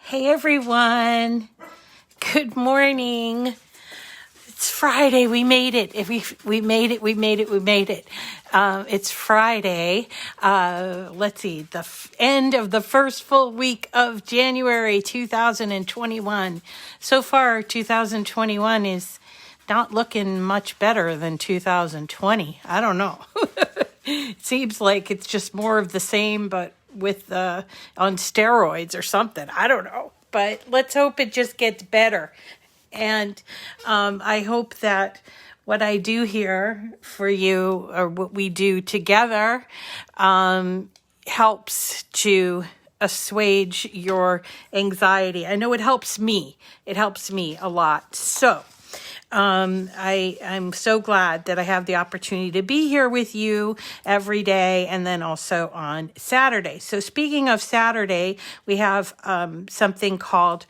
Hey everyone, good morning. It's Friday. We made it. We made it. It's Friday. Let's see, the end of the first full week of January 2021. So far, 2021 is not looking much better than 2020. I don't know. It seems like it's just more of the same, but with on steroids or something. I don't know. But let's hope it just gets better. And I hope that what I do here for you, or what we do together, helps to assuage your anxiety. I know it helps me. It helps me a lot. So I'm so glad that I have the opportunity to be here with you every day and then also on Saturday. So speaking of Saturday, we have something called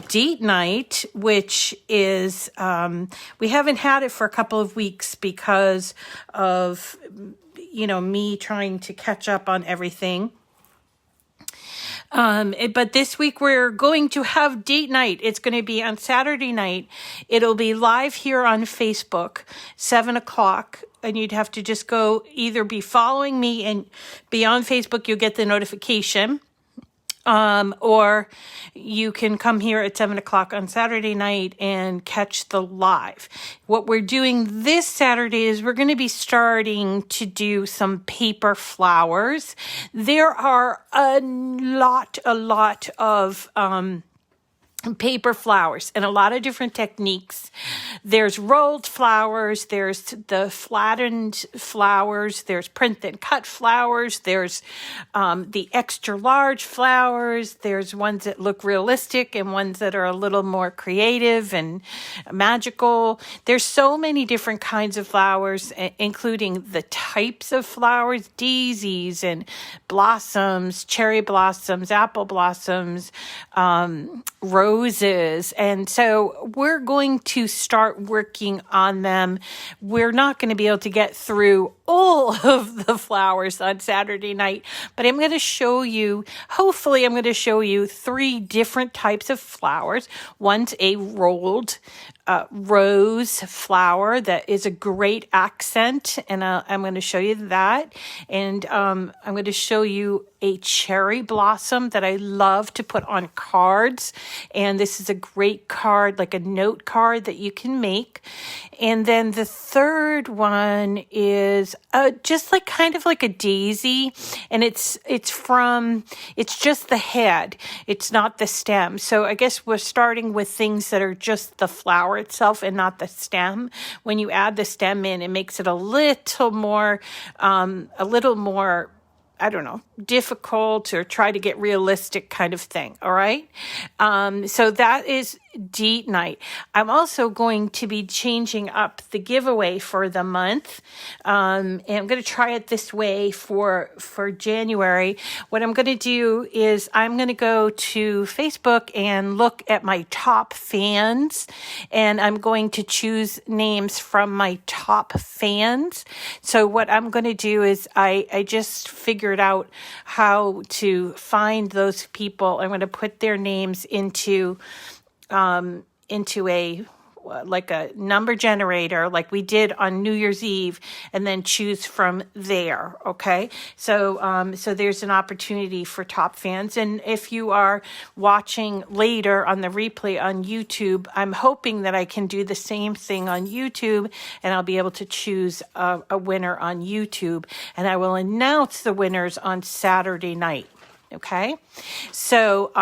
Date Night, which is, we haven't had it for a couple of weeks because of, me trying to catch up on everything. But this week we're going to have date night. It's going to be on Saturday night. It'll be live here on Facebook, 7:00. And you'd have to just go either be following me and be on Facebook. You'll get the notification. Or you can come here at 7:00 on Saturday night and catch the live. What we're doing this Saturday is we're going to be starting to do some paper flowers. There are a lot of, paper flowers and a lot of different techniques. There's rolled flowers, there's the flattened flowers, there's print and cut flowers, there's the extra large flowers, there's ones that look realistic and ones that are a little more creative and magical. There's so many different kinds of flowers, including the types of flowers, daisies and blossoms, cherry blossoms, apple blossoms, roses. And so we're going to start working on them. We're not going to be able to get through all of the flowers on Saturday night, but I'm going to show you, hopefully I'm going to show you 3 different types of flowers. One's a rolled rose flower that is a great accent, and I'm going to show you that. And I'm going to show you a cherry blossom that I love to put on cards. And this is a great card, like a note card that you can make. And then the third one is just like kind of like a daisy, and it's just the head. It's not the stem. So I guess we're starting with things that are just the flower itself and not the stem. When you add the stem in, it makes it a little more, I don't know, difficult or try to get realistic kind of thing. All right. So that is date night. I'm also going to be changing up the giveaway for the month. And I'm going to try it this way for January. What I'm going to do is I'm going to go to Facebook and look at my top fans, and I'm going to choose names from my top fans. So what I'm going to do is I just figured out how to find those people. I'm going to put their names into a like a number generator, like we did on New Year's Eve, and then choose from there. Okay. So there's an opportunity for top fans. And if you are watching later on the replay on YouTube, I'm hoping that I can do the same thing on YouTube, and I'll be able to choose a winner on YouTube, and I will announce the winners on Saturday night. Okay. So,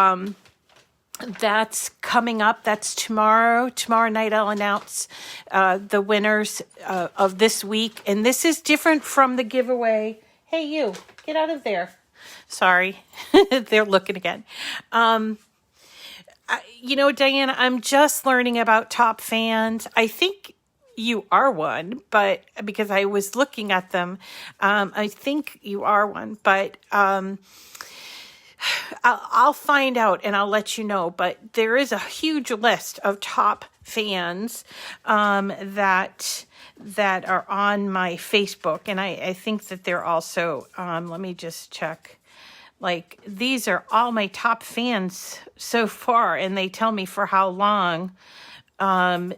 that's coming up. That's tomorrow. Tomorrow night I'll announce the winners of this week. And this is different from the giveaway. Hey, you, get out of there. Sorry. They're looking again. Diana, I'm just learning about top fans. I think you are one, but because I was looking at them, I think you are one, but I'll find out and I'll let you know. But there is a huge list of top fans that are on my Facebook, and I think that they're also. Let me just check like, these are all my top fans so far, and they tell me for how long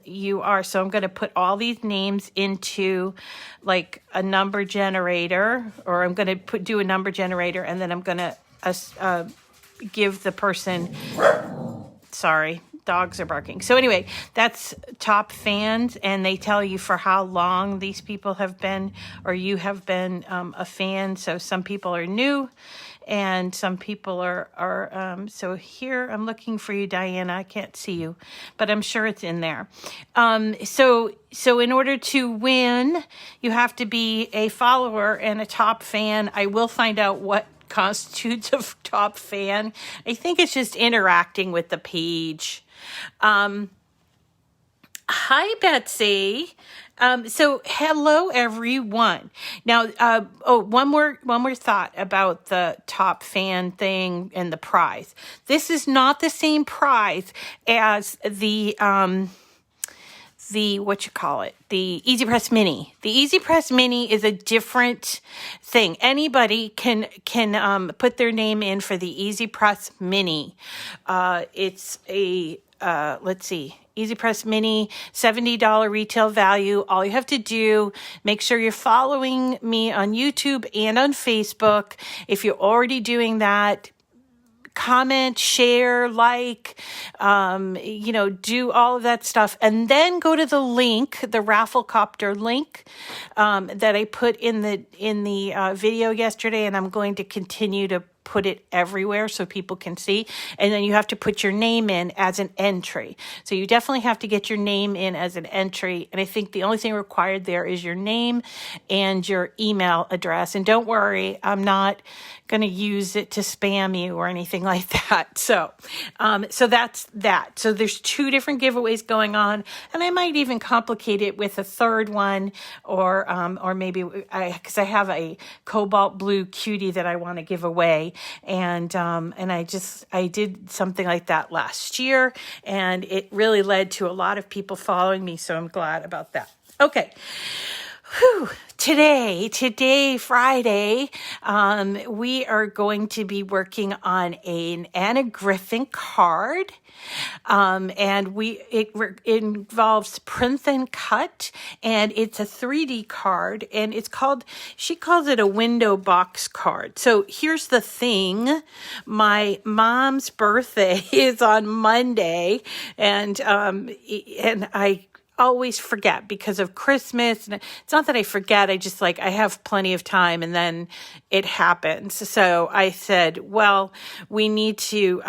you are. So I'm going to put all these names into like a number generator, or I'm going to do a number generator, and then I'm going to give the person, sorry, dogs are barking. So anyway, that's top fans, and they tell you for how long these people have been, or you have been a fan. So some people are new, and some people are so here I'm looking for you, Diana. I can't see you, but I'm sure it's in there. So in order to win, you have to be a follower and a top fan. I will find out what constitutes a top fan. I think it's just interacting with the page. Hi, Betsy. So hello, everyone. Now, one more thought about the top fan thing and the prize. This is not the same prize as the the EasyPress Mini. The EasyPress Mini is a different thing. Anybody can put their name in for the EasyPress Mini. It's a let's see, EasyPress Mini, $70 retail value. All you have to do, make sure you're following me on YouTube and on Facebook. If you're already doing that, comment, share, like, do all of that stuff. And then go to the link, the Rafflecopter link that I put in the video yesterday, and I'm going to continue to put it everywhere so people can see. And then you have to put your name in as an entry. So you definitely have to get your name in as an entry. And I think the only thing required there is your name and your email address. And don't worry, I'm not going to use it to spam you or anything like that. So that's that. So there's 2 different giveaways going on, and I might even complicate it with a third one, or maybe because I have a cobalt blue cutie that I want to give away. And I did something like that last year, and it really led to a lot of people following me. So I'm glad about that. Okay. Whew. Today, Friday, we are going to be working on an Anna Griffin card. And it involves print and cut, and it's a 3D card, and she calls it a window box card. So here's the thing. My mom's birthday is on Monday, and I always forget because of Christmas. And it's not that I forget, I just I have plenty of time, and then it happens. So I said, well, I need to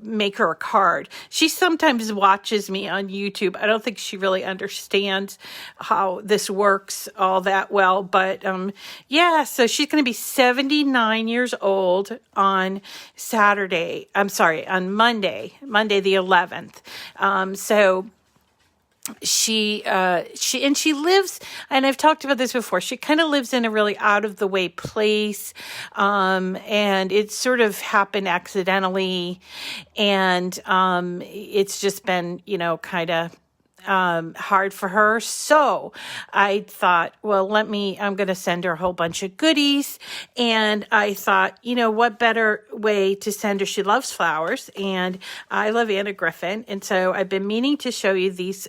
make her a card. She sometimes watches me on YouTube. I don't think she really understands how this works all that well, but so she's going to be 79 years old on Monday the 11th. So she lives, and I've talked about this before, she kind of lives in a really out of the way place, and it sort of happened accidentally, and it's just been kind of hard for her. So I thought, well, I'm going to send her a whole bunch of goodies. And I thought, what better way to send her? She loves flowers, and I love Anna Griffin. And so I've been meaning to show you these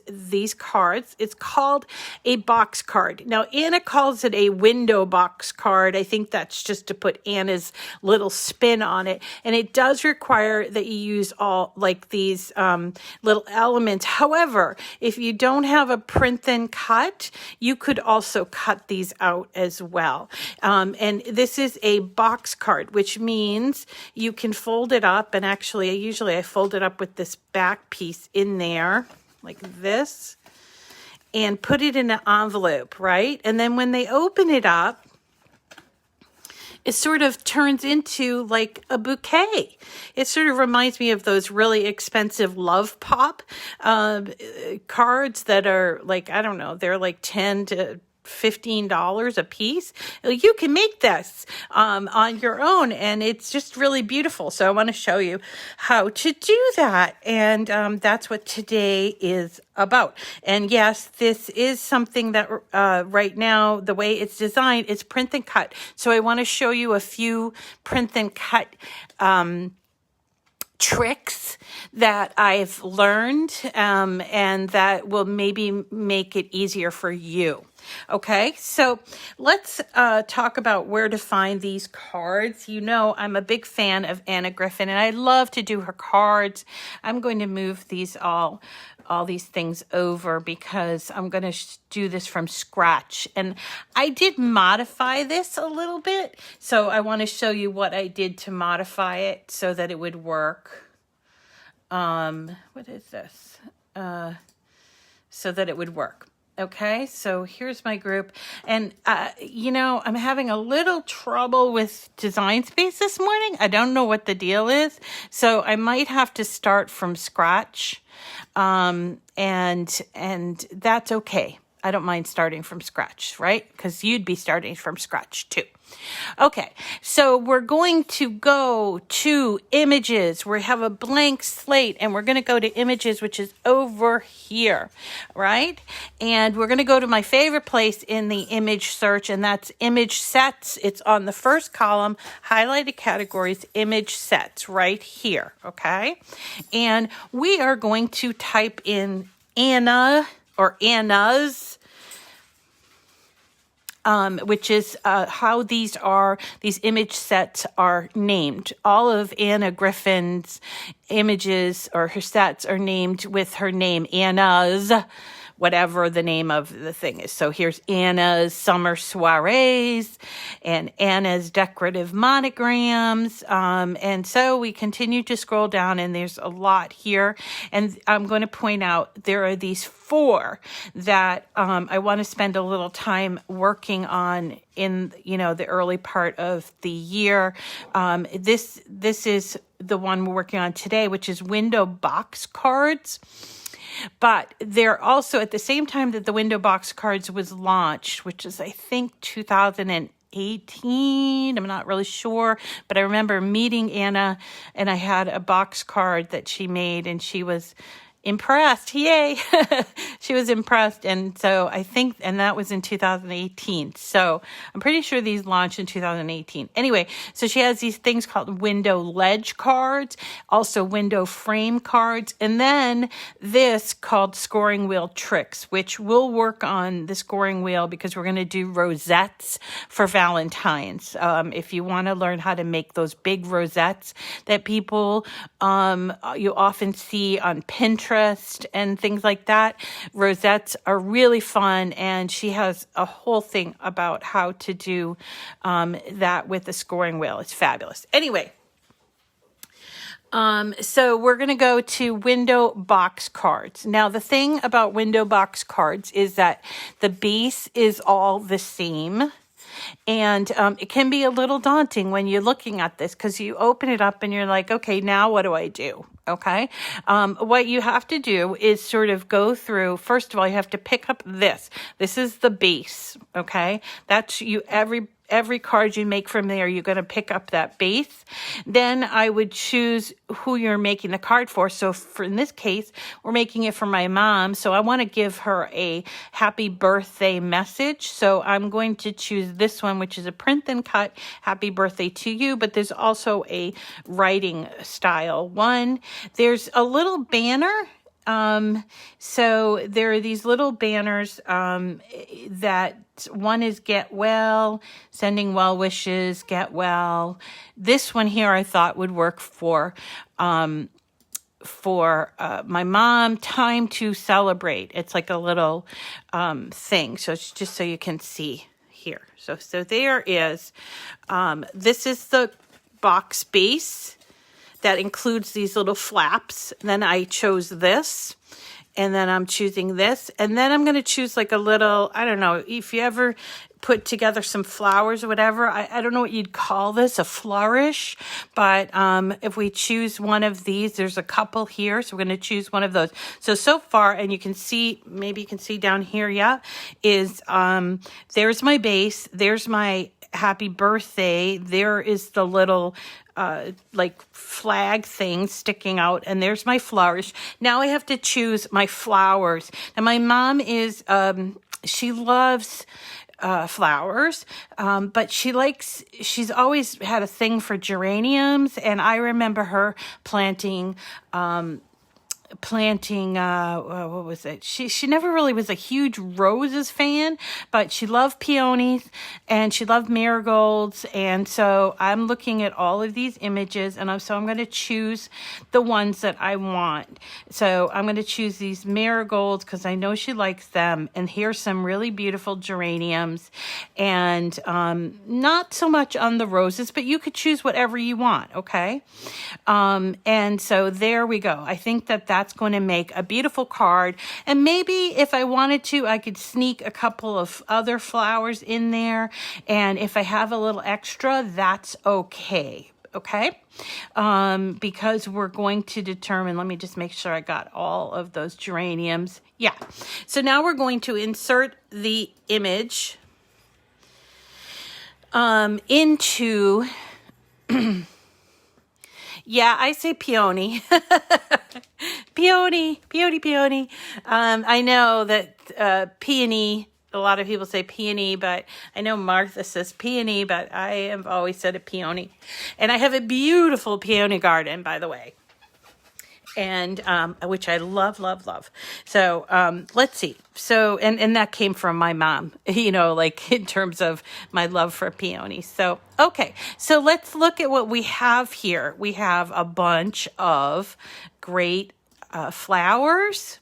cards. It's called a box card. Now, Anna calls it a window box card. I think that's just to put Anna's little spin on it. And it does require that you use all these little elements. However, if you don't have a print and cut, you could also cut these out as well. And this is a box card, which means you can fold it up. And actually, I fold it up with this back piece in there, like this, and put it in an envelope, right? And then when they open it up, it sort of turns into like a bouquet. It sort of reminds me of those really expensive Love Pop cards that are I don't know, they're like $10 to $15 a piece. You can make this on your own, and it's just really beautiful. So I want to show you how to do that, and that's what today is about. And yes, this is something that right now, the way it's designed, it's print and cut. So I want to show you a few print and cut tricks that I've learned and that will maybe make it easier for you. Okay, so let's talk about where to find these cards. You know, I'm a big fan of Anna Griffin, and I love to do her cards. I'm going to move these all these things over because I'm going to do this from scratch. And I did modify this a little bit, so I want to show you what I did to modify it so that it would work. What is this? So that it would work. Okay, so here's my group. And, you know, I'm having a little trouble with Design Space this morning. I don't know what the deal is. So I might have to start from scratch. And that's okay. I don't mind starting from scratch, right? Because you'd be starting from scratch too. Okay, so we're going to go to images. We have a blank slate, and we're going to go to images, which is over here, right? And we're going to go to my favorite place in the image search, and that's image sets. It's on the first column, highlighted categories, image sets, right here, okay? And we are going to type in Anna or Anna's, which is how these image sets are named. All of Anna Griffin's images or her sets are named with her name, Anna's, whatever the name of the thing is. So here's Anna's Summer Soirees and Anna's Decorative Monograms. And so we continue to scroll down, and there's a lot here. And I'm going to point out there are these 4 that I want to spend a little time working on in, you know, the early part of the year. This is the one we're working on today, which is window box cards. But they're also, at the same time that the window box cards was launched, which is, I think, 2018. I'm not really sure, but I remember meeting Anna, and I had a box card that she made, and she was impressed. Yay. She was impressed. And so I think, and that was in 2018. So I'm pretty sure these launched in 2018. Anyway, so she has these things called window ledge cards, also window frame cards, and then this called scoring wheel tricks, which we'll work on the scoring wheel because we're going to do rosettes for Valentine's. If you want to learn how to make those big rosettes that people, you often see on Pinterest and things like that. Rosettes are really fun, and she has a whole thing about how to do that with the scoring wheel. It's fabulous. Anyway, so we're going to go to window box cards. Now, the thing about window box cards is that the base is all the same. And it can be a little daunting when you're looking at this because you open it up and you're like, okay, now what do I do? Okay. What you have to do is sort of go through, first of all, you have to pick up this. This is the base. Okay. That's every card you make from there, you're going to pick up that base. Then I would choose who you're making the card for. So in this case, we're making it for my mom. So I want to give her a happy birthday message. So I'm going to choose this one, which is a print and cut happy birthday to you. But there's also a writing style one. There's a little banner. So there are these little banners, that one is get well, sending well wishes, get well. This one here I thought would work for my mom, time to celebrate. It's like a little, thing. So it's just so you can see here. So there is, this is the box base that includes these little flaps. Then I chose this, and then I'm choosing this, and then I'm going to choose like a little, I don't know, if you ever put together some flowers or whatever. I don't know what you'd call this, a flourish, but if we choose one of these, there's a couple here, so we're going to choose one of those. So far, and you can see, maybe you can see down here, yeah, is there's my base, there's my happy birthday, there is the little like flag thing sticking out, and there's my flourish. Now I have to choose my flowers. And my mom is she loves flowers, but she's always had a thing for geraniums, and I remember her planting what was it? She never really was a huge roses fan, but she loved peonies and she loved marigolds. And so I'm looking at all of these images, and I'm going to choose the ones that I want. So I'm going to choose these marigolds because I know she likes them. And here's some really beautiful geraniums, and not so much on the roses, but you could choose whatever you want. Okay. And so there we go. I think that's going to make a beautiful card. And maybe if I wanted to, I could sneak a couple of other flowers in there. And if I have a little extra, that's okay. Okay. Because we're going to determine, let me just make sure I got all of those geraniums. Yeah. So now we're going to insert the image into yeah, I say peony. Peony. I know that peony, a lot of people say peony, but I know Martha says peony, but I have always said a peony. And I have a beautiful peony garden, by the way, and which I love. So let's see. So and that came from my mom, like in terms of my love for peonies. So okay, so let's look at what we have here. We have a bunch of great flowers.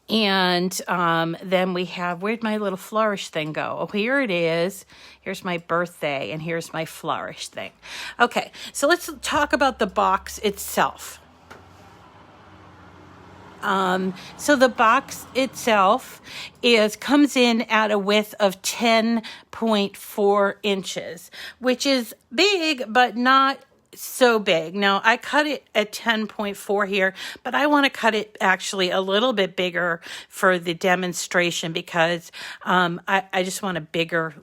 And then we have, where'd my little flourish thing go? Oh, here it is. Here's my birthday, and here's my flourish thing. Okay, so let's talk about the box itself. So the box itself comes in at a width of 10.4 inches, which is big, but not so big. Now I cut it at 10.4 here, but I want to cut it actually a little bit bigger for the demonstration because I just want a bigger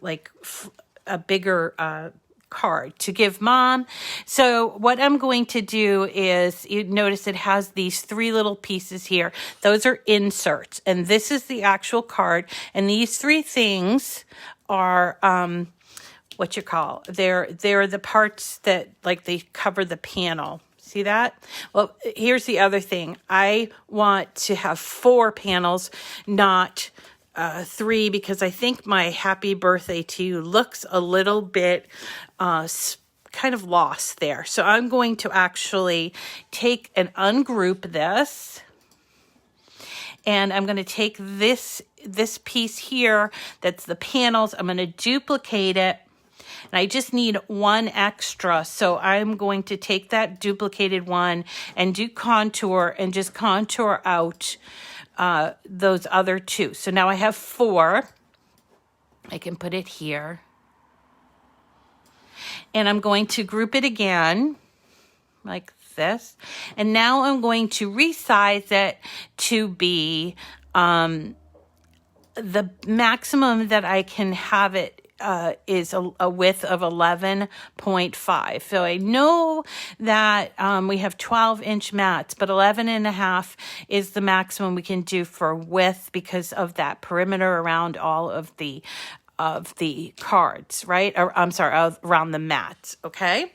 card to give mom. So what I'm going to do is, you notice it has these three little pieces here. Those are inserts, and this is the actual card. And these three things are they're the parts that they cover the panel. See that? Well, here's the other thing. I want to have 4 panels, not 3, because I think my happy birthday to you looks a little bit kind of lost there. So I'm going to actually take and ungroup this, and I'm going to take this piece here that's the panels. I'm going to duplicate it. And I just need one extra, so I'm going to take that duplicated one and do contour and just contour out those other 2. So now I have 4. I can put it here. And I'm going to group it again like this. And now I'm going to resize it to be the maximum that I can have it is a width of 11.5. So I know that we have 12-inch mats, but 11.5 is the maximum we can do for width because of that perimeter around all of the cards, right? I'm sorry, around the mats, okay?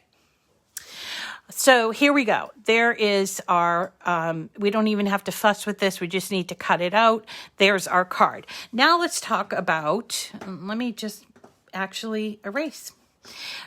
So here we go. There is our, we don't even have to fuss with this. We just need to cut it out. There's our card. Now let's talk about, let me just actually erase.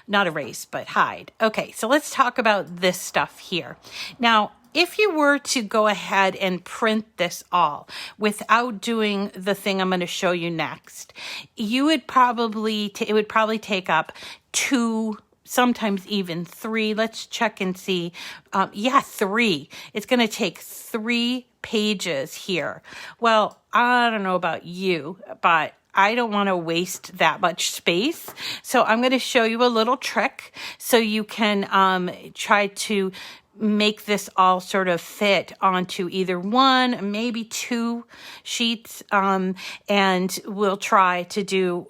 Not erase, but hide. Okay, so let's talk about this stuff here. Now, if you were to go ahead and print this all without doing the thing I'm going to show you next, you would probably, it would probably take up 2, sometimes even 3. Let's check and see. 3. It's going to take 3 pages here. Well, I don't know about you, but I don't want to waste that much space. So I'm going to show you a little trick so you can try to make this all sort of fit onto either one, maybe two sheets. And we'll try to do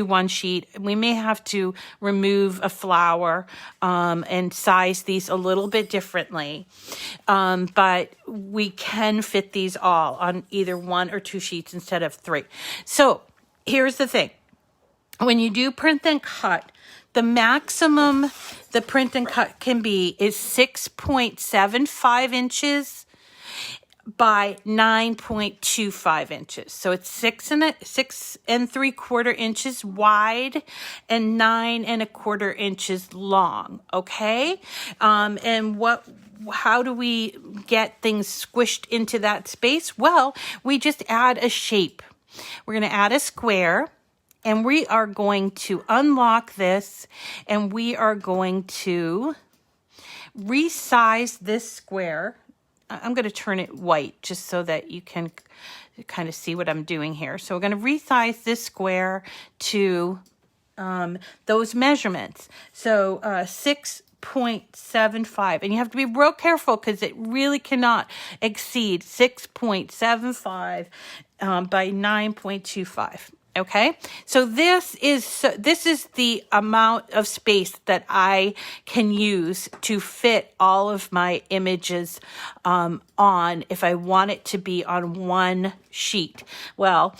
one sheet. We may have to remove a flower and size these a little bit differently. But we can fit these all on either one or two sheets instead of three. So here's the thing. When you do print and cut, the maximum the print and cut can be is 6.75 inches by 9.25 inches. So it's 6 3/4 inches wide and 9 1/4 inches long. Okay. And how do we get things squished into that space? Well, we just add a shape. We're going to add a square. And we are going to unlock this, and we are going to resize this square. I'm going to turn it white just so that you can kind of see what I'm doing here. So we're going to resize this square to those measurements. So 6.75, and you have to be real careful because it really cannot exceed 6.75 by 9.25. Okay, so this is the amount of space that I can use to fit all of my images on if I want it to be on one sheet. Well,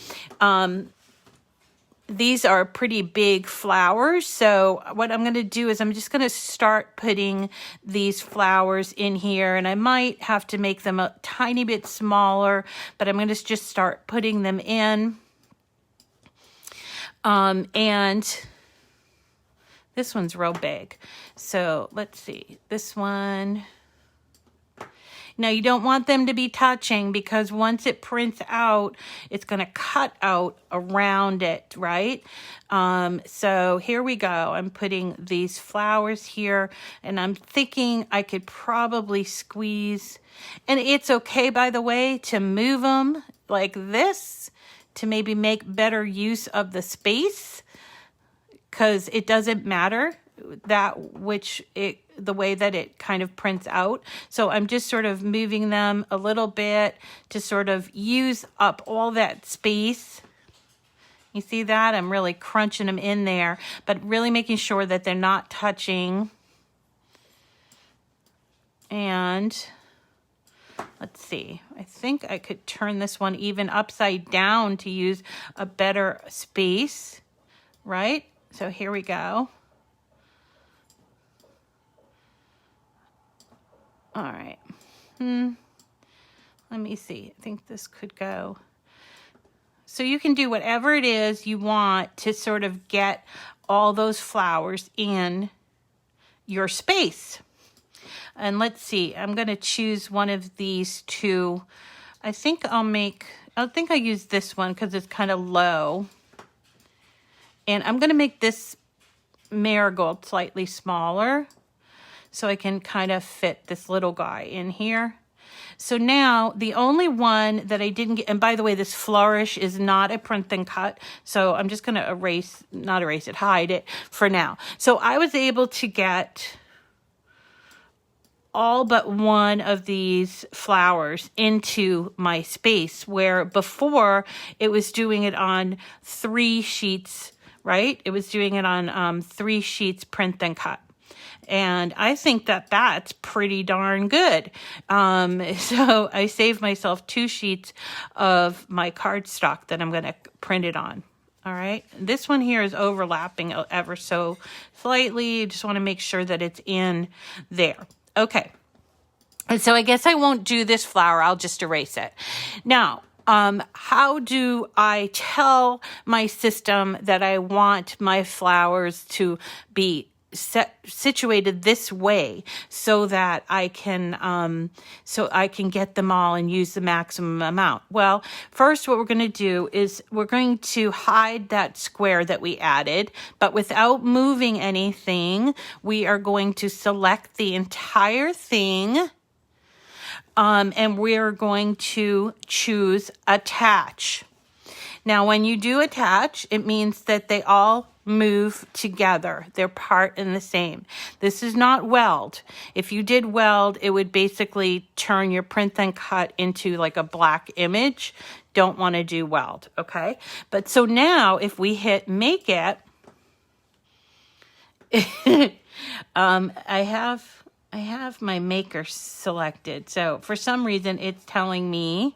these are pretty big flowers, so what I'm going to do is I'm just going to start putting these flowers in here, and I might have to make them a tiny bit smaller, but I'm going to just start putting them in. And this one's real big. So let's see, this one. Now you don't want them to be touching because once it prints out, it's going to cut out around it, right? So here we go. I'm putting these flowers here and I'm thinking I could probably squeeze, and it's okay, by the way, to move them like this, to maybe make better use of the space, because it doesn't matter the way that it kind of prints out. So I'm just sort of moving them a little bit to sort of use up all that space. You see that? I'm really crunching them in there, but really making sure that they're not touching. And let's see, I think I could turn this one even upside down to use a better space, right? So here we go. All right. Let me see. I think this could go. So you can do whatever it is you want to sort of get all those flowers in your space. And let's see, I'm going to choose one of these two. I think I'll use this one because it's kind of low. And I'm going to make this marigold slightly smaller so I can kind of fit this little guy in here. So now the only one that I didn't get, and by the way, this flourish is not a print and cut. So I'm just going to hide it for now. So I was able to get all but one of these flowers into my space, where before it was doing it on 3 sheets, right? It was doing it on 3 sheets print and cut. And I think that that's pretty darn good. So I saved myself 2 sheets of my cardstock that I'm going to print it on. All right. This one here is overlapping ever so slightly. Just want to make sure that it's in there. Okay. And so I guess I won't do this flower. I'll just erase it. Now, how do I tell my system that I want my flowers to be situated this way so that I can get them all and use the maximum amount? Well, first what we're going to do is we're going to hide that square that we added, but without moving anything, we are going to select the entire thing. And we're going to choose attach. Now, when you do attach, it means that they all move together. They're part and the same. This is not weld. If you did weld, it would basically turn your print then cut into like a black image. Don't want to do weld, okay? But so now if we hit make it, I have my maker selected. So for some reason it's telling me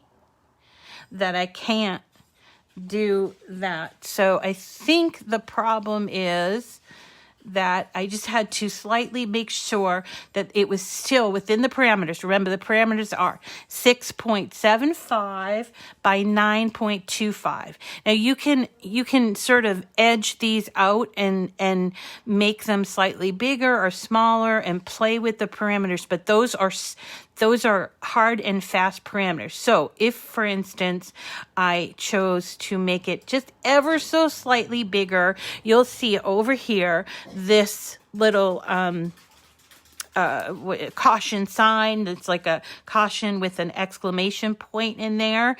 that I can't do that. So I think the problem is that I just had to slightly make sure that it was still within the parameters. Remember, the parameters are 6.75 by 9.25. Now you can sort of edge these out and make them slightly bigger or smaller and play with the parameters, but those are hard and fast parameters. So if, for instance, I chose to make it just ever so slightly bigger, you'll see over here this little caution sign that's like a caution with an exclamation point in there.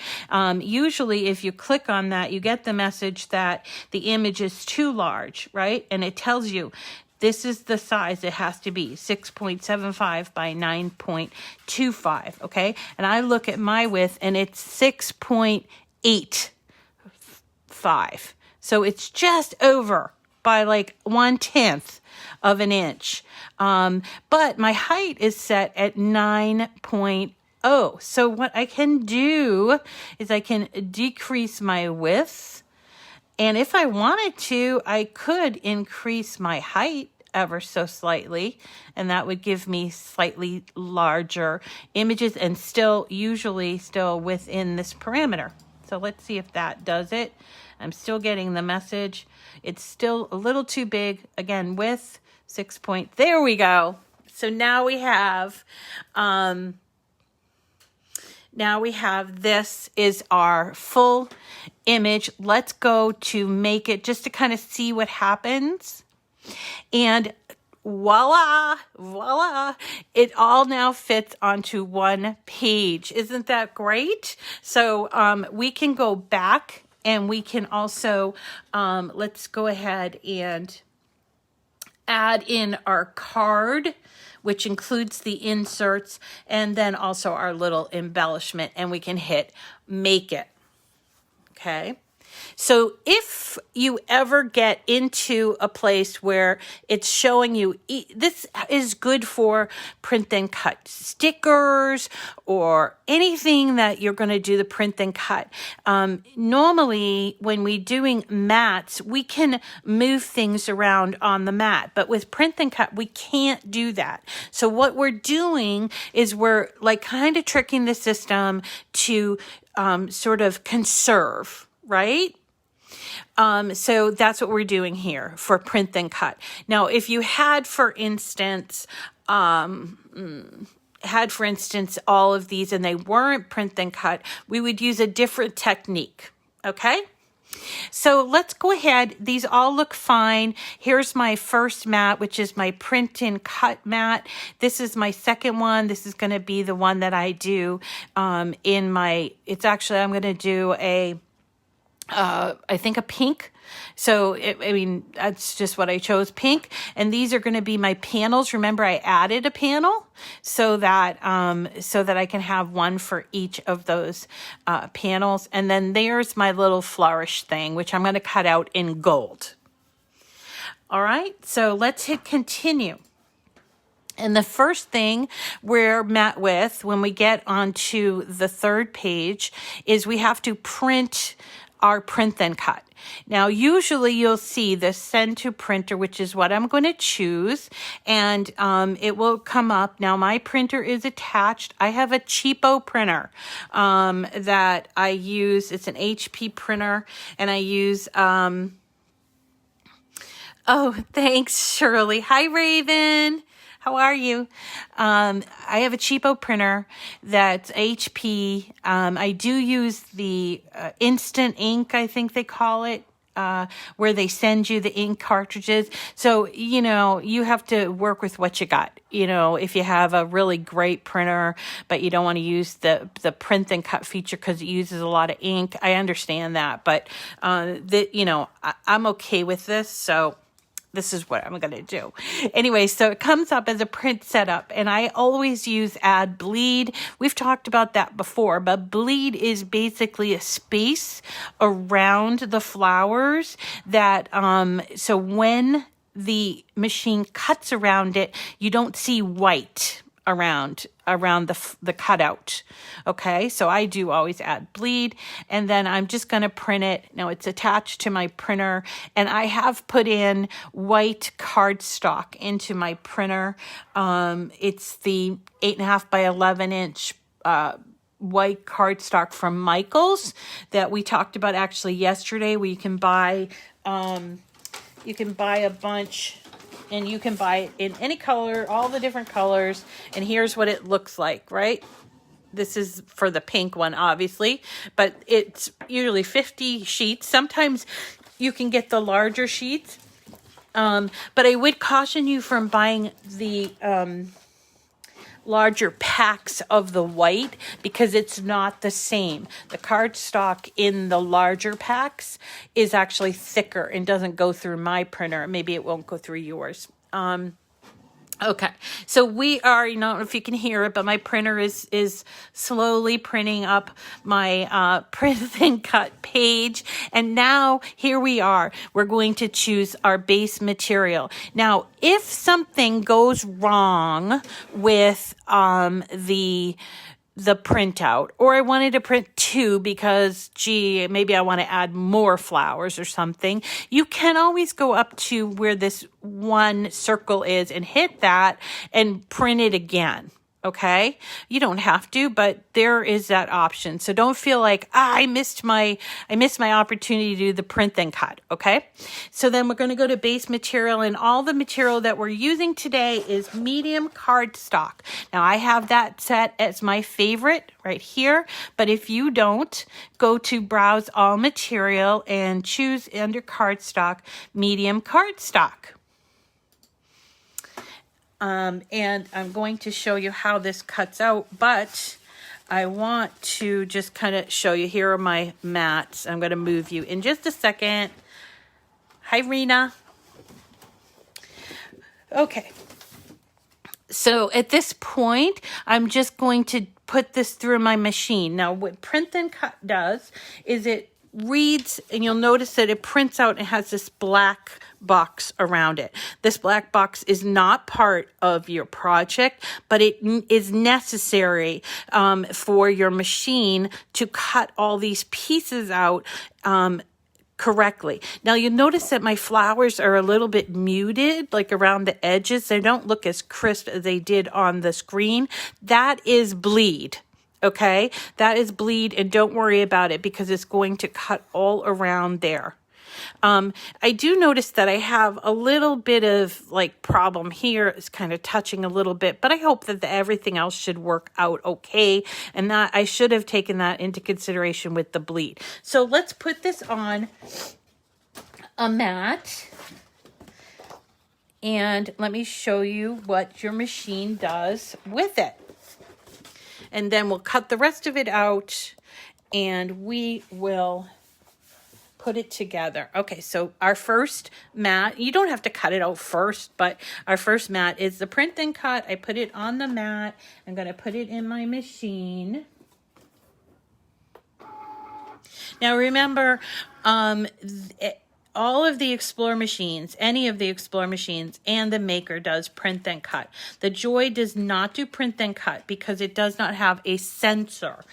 Usually if you click on that, you get the message that the image is too large, right? And it tells you this is the size it has to be, 6.75 by 9.25, okay? And I look at my width and it's 6.85. So it's just over by like 1/10 of an inch. But my height is set at 9.0. So what I can do is I can decrease my width. And if I wanted to, I could increase my height ever so slightly, and that would give me slightly larger images and usually still within this parameter. So let's see if that does it. I'm still getting the message. It's still a little too big. Again, width 6 point. There we go. So now we have this is our full image. Let's go to make it just to kind of see what happens. And voila, it all now fits onto one page. Isn't that great? So we can go back and we can also, let's go ahead and add in our card, which includes the inserts, and then also our little embellishment, and we can hit make it. Okay. So if you ever get into a place where it's showing you, this is good for print then cut stickers or anything that you're going to do the print then cut. Normally when we're doing mats, we can move things around on the mat, but with print then cut, we can't do that. So what we're doing is we're like kind of tricking the system to sort of conserve, right? So that's what we're doing here for print then cut. Now, if you had, for instance, all of these and they weren't print then cut, we would use a different technique. Okay. So let's go ahead. These all look fine. Here's my first mat, which is my print and cut mat. This is my second one. This is going to be the one that I do I'm going to do I think a pink. So, that's just what I chose, pink. And these are going to be my panels. Remember, I added a panel so that I can have one for each of those panels. And then there's my little flourish thing, which I'm going to cut out in gold. All right, so let's hit continue. And the first thing we're met with when we get onto the third page is we have to print our print then cut. Now, usually you'll see the send to printer, which is what I'm going to choose, and it will come up. Now, my printer is attached. I have a cheapo printer that I use. It's an HP printer, and I use, oh, thanks, Shirley. Hi, Raven. How are you? I have a cheapo printer that's HP. I do use the instant ink, I think they call it. where they send you the ink cartridges. So, you know, you have to work with what you got. You know, if you have a really great printer, but you don't want to use the print and cut feature because it uses a lot of ink, I understand that. But, you know, I'm okay with this. So this is what I'm going to do. Anyway, so it comes up as a print setup, and I always use add bleed. We've talked about that before, but bleed is basically a space around the flowers that, so when the machine cuts around it, you don't see white around the cutout. Okay, so I do always add bleed, and then I'm just going to print it. Now it's attached to my printer, and I have put in white cardstock into my printer. It's the 8.5 by 11 inch white cardstock from Michaels that we talked about actually yesterday, where you can buy a bunch. And you can buy it in any color, all the different colors. And here's what it looks like, right? This is for the pink one, obviously. But it's usually 50 sheets. Sometimes you can get the larger sheets. But I would caution you from buying the larger packs of the white, because it's not the same. The cardstock in the larger packs is actually thicker and doesn't go through my printer. Maybe it won't go through yours. Okay, so we are, you know, if you can hear it, but my printer is slowly printing up my print and cut page. And now here we are. We're going to choose our base material. Now, if something goes wrong with the printout, or I wanted to print two because, gee, maybe I want to add more flowers or something, you can always go up to where this one circle is and hit that and print it again. Okay, you don't have to, but there is that option. So don't feel like I missed my opportunity to do the print and cut. Okay, so then we're going to go to base material, and all the material that we're using today is medium cardstock. Now I have that set as my favorite right here, but if you don't, go to browse all material and choose under cardstock medium cardstock. And I'm going to show you how this cuts out, but I want to just kind of show you. Here are my mats. I'm going to move you in just a second. Hi, Rena. Okay. So at this point, I'm just going to put this through my machine. Now, what print and cut does is it reads, and you'll notice that it prints out and has this black box around it. This black box is not part of your project, but it is necessary for your machine to cut all these pieces out correctly. Now you'll notice that my flowers are a little bit muted, like around the edges. They don't look as crisp as they did on the screen. That is bleed. Okay, that is bleed, and don't worry about it because it's going to cut all around there. I do notice that I have a little bit of like problem here. It's kind of touching a little bit, but I hope that everything else should work out okay, and that I should have taken that into consideration with the bleed. So let's put this on a mat, and let me show you what your machine does with it. And then we'll cut the rest of it out and we will put it together. Okay, so our first mat, you don't have to cut it out first, but our first mat is the print and cut. I put it on the mat. I'm going to put it in my machine. Now remember, all of the Explore machines, any of the Explore machines, and the Maker does print and cut. The Joy does not do print and cut because it does not have a sensor.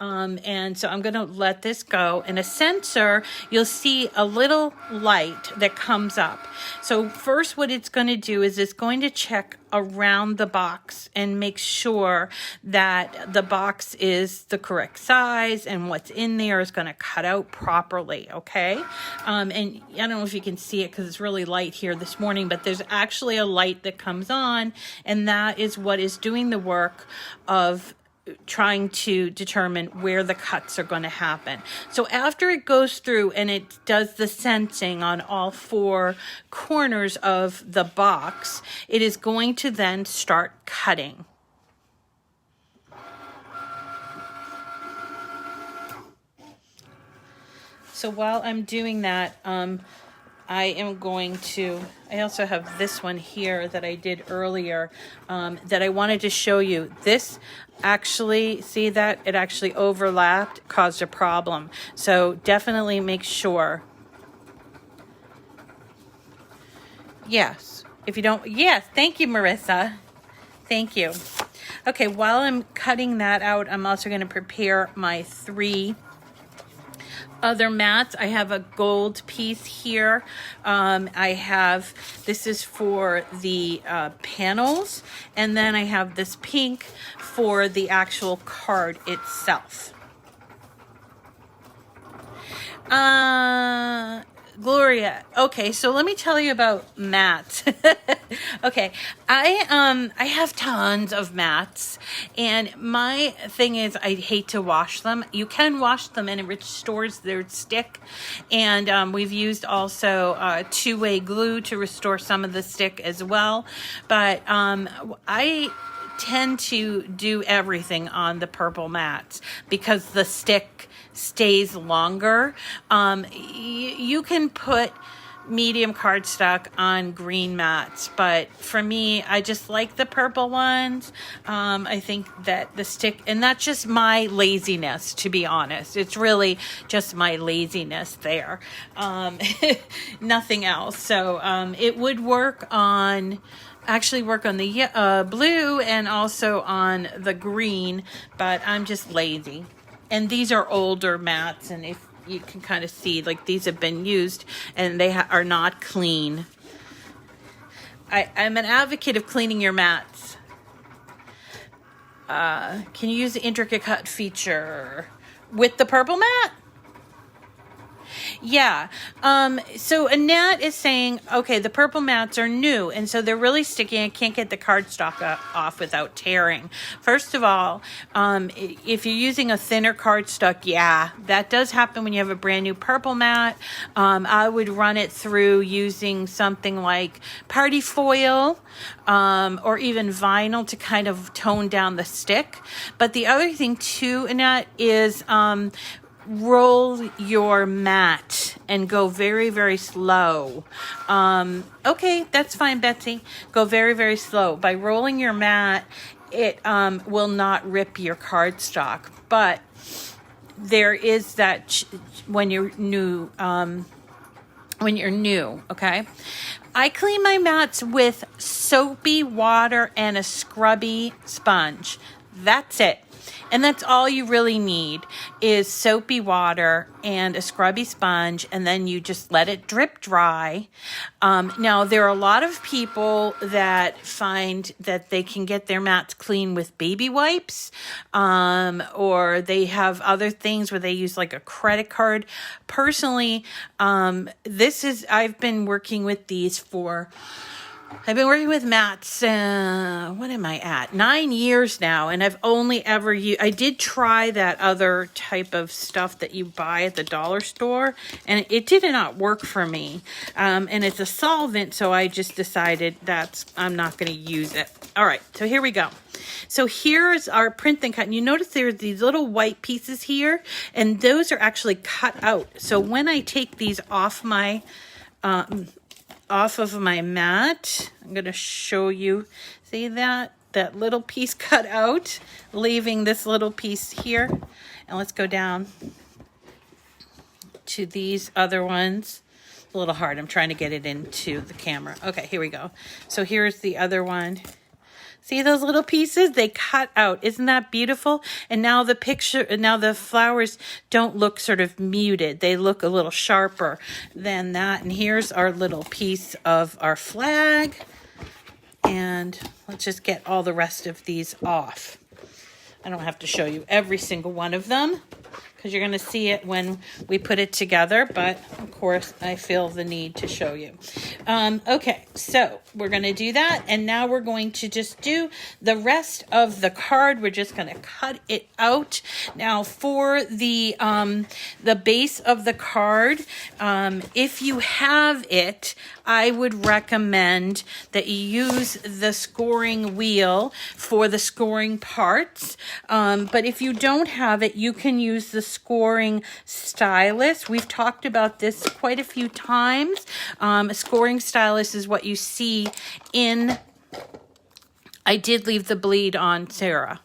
And so I'm going to let this go. And a sensor, you'll see a little light that comes up. So first what it's going to do is it's going to check around the box and make sure that the box is the correct size and what's in there is going to cut out properly, okay? And I don't know if you can see it because it's really light here this morning, but there's actually a light that comes on, and that is what is doing the work of trying to determine where the cuts are going to happen. So after it goes through and it does the sensing on all 4 corners of the box, it is going to then start cutting. So while I'm doing that, I am going to, I also have this one here that I did earlier that I wanted to show you. This actually, see that? It actually overlapped, caused a problem. So definitely make sure. Yes. If you don't, yes, thank you, Marissa. Thank you. Okay, while I'm cutting that out, I'm also going to prepare my 3 other mats. I have a gold piece here. I have, this is for the panels, and then I have this pink for the actual card itself. Gloria. Okay, so let me tell you about mats. Okay, I have tons of mats, and my thing is I hate to wash them. You can wash them and it restores their stick, and we've used also 2-way glue to restore some of the stick as well, but I tend to do everything on the purple mats because the stick stays longer. You can put medium cardstock on green mats, but for me, I just like the purple ones. I think that the stick, and that's just my laziness, to be honest. It's really just my laziness there. Nothing else. So it would work on the blue and also on the green, but I'm just lazy. And these are older mats, and if you can kind of see, like, these have been used and they are not clean. I'm an advocate of cleaning your mats. Can you use the intricate cut feature with the purple mat? Yeah. So Annette is saying, okay, the purple mats are new, and so they're really sticky. I can't get the cardstock off without tearing. First of all, if you're using a thinner cardstock, yeah, that does happen when you have a brand new purple mat. I would run it through using something like party foil, or even vinyl to kind of tone down the stick. But the other thing too, Annette, is roll your mat and go very, very slow. Okay, that's fine, Betsy. Go very, very slow. By rolling your mat, it will not rip your cardstock. But there is that when you're new. Okay. I clean my mats with soapy water and a scrubby sponge. That's it. And that's all you really need is soapy water and a scrubby sponge, and then you just let it drip dry. Now, there are a lot of people that find that they can get their mats clean with baby wipes, or they have other things where they use like a credit card. Personally, I've been working with these I've been working with mats, what am I at? 9 years now, and I've only ever I did try that other type of stuff that you buy at the dollar store, and it did not work for me. And it's a solvent, so I just decided I'm not going to use it. All right, so here we go. So here's our print and cut, and you notice there's these little white pieces here, and those are actually cut out. So when I take these off of my mat, I'm going to show you, see that little piece cut out, leaving this little piece here. And let's go down to these other ones. A little hard, I'm trying to get it into the camera. Okay, here we go. So here's the other one. See those little pieces? They cut out. Isn't that beautiful? And now the flowers don't look sort of muted. They look a little sharper than that. And here's our little piece of our flag. And let's just get all the rest of these off. I don't have to show you every single one of them because you're going to see it when we put it together, but of course I feel the need to show you. Okay, so we're going to do that, and now we're going to just do the rest of the card. We're just going to cut it out. Now for the base of the card, if you have it, I would recommend that you use the scoring wheel for the scoring parts. But if you don't have it, you can use the scoring stylus. We've talked about this quite a few times. A scoring stylus is what you see in... I did leave the bleed on Sarah.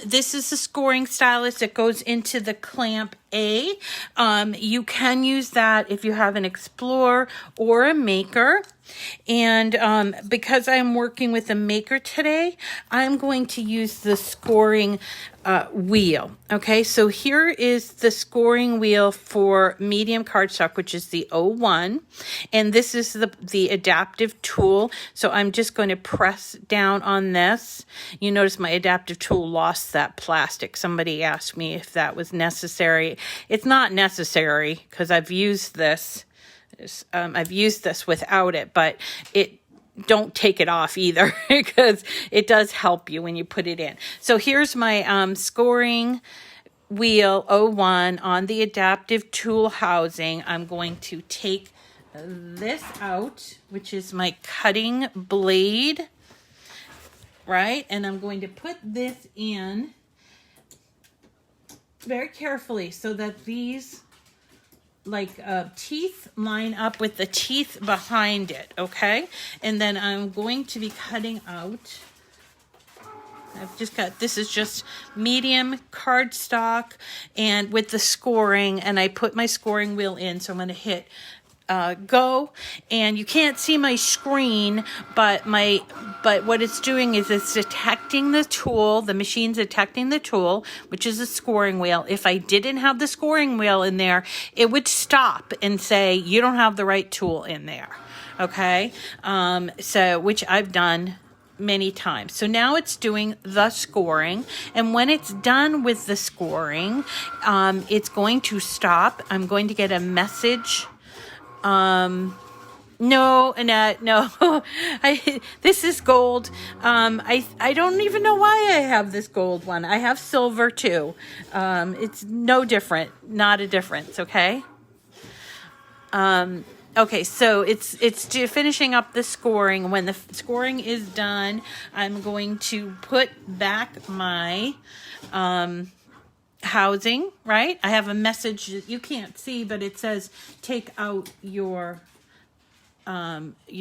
This is the scoring stylus that goes into the clamp A. You can use that if you have an Explorer or a Maker. And because I'm working with a Maker today, I'm going to use the scoring wheel. Okay, so here is the scoring wheel for medium cardstock, which is the 01. And this is the adaptive tool. So I'm just going to press down on this. You notice my adaptive tool lost that plastic. Somebody asked me if that was necessary. It's not necessary because I've used this. I've used this without it, but don't take it off either because it does help you when you put it in. So here's my scoring wheel 01 on the adaptive tool housing. I'm going to take this out, which is my cutting blade, right? And I'm going to put this in very carefully so that these teeth line up with the teeth behind it, okay? And then I'm going to be cutting out, I've just got, this is just medium cardstock and with the scoring, and I put my scoring wheel in, so I'm going to hit go, and you can't see my screen, but what it's doing is it's detecting the tool. The machine's detecting the tool, which is a scoring wheel. If I didn't have the scoring wheel in there, it would stop and say you don't have the right tool in there. Okay, so which I've done many times. So now it's doing the scoring, and when it's done with the scoring, it's going to stop. I'm going to get a message. No, Annette, no. This is gold. I don't even know why I have this gold one. I have silver too. It's no different, not a difference, okay? Okay, so it's finishing up the scoring. When the scoring is done, I'm going to put back my housing, right? I have a message that you can't see, but it says take out your